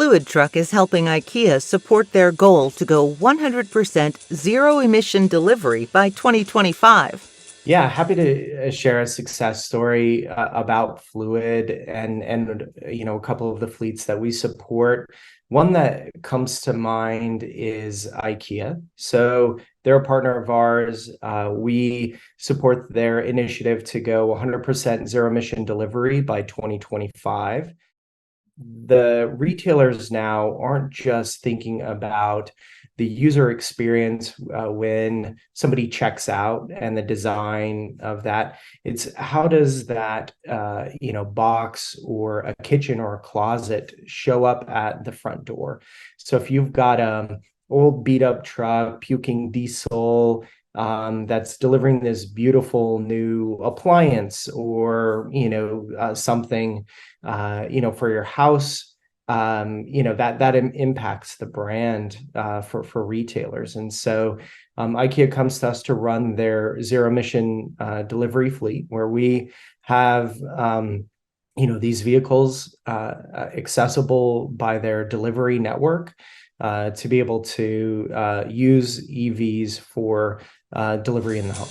Fluid Truck is helping IKEA support their goal to go 100% zero-emission delivery by 2025. Yeah, happy to share a success story about Fluid and a couple of the fleets that we support. One that comes to mind is IKEA. So they're a partner of ours. We support their initiative to go 100% zero emission delivery by 2025. The retailers now aren't just thinking about the user experience when somebody checks out and the design of that. It's how does that box or a kitchen or a closet show up at the front door. So if you've got a old beat up truck puking diesel that's delivering this beautiful new appliance or something for your house, that impacts the brand for retailers. And so IKEA comes to us to run their zero emission delivery fleet, where we have these vehicles accessible by their delivery network to be able to use EVs for delivery in the home.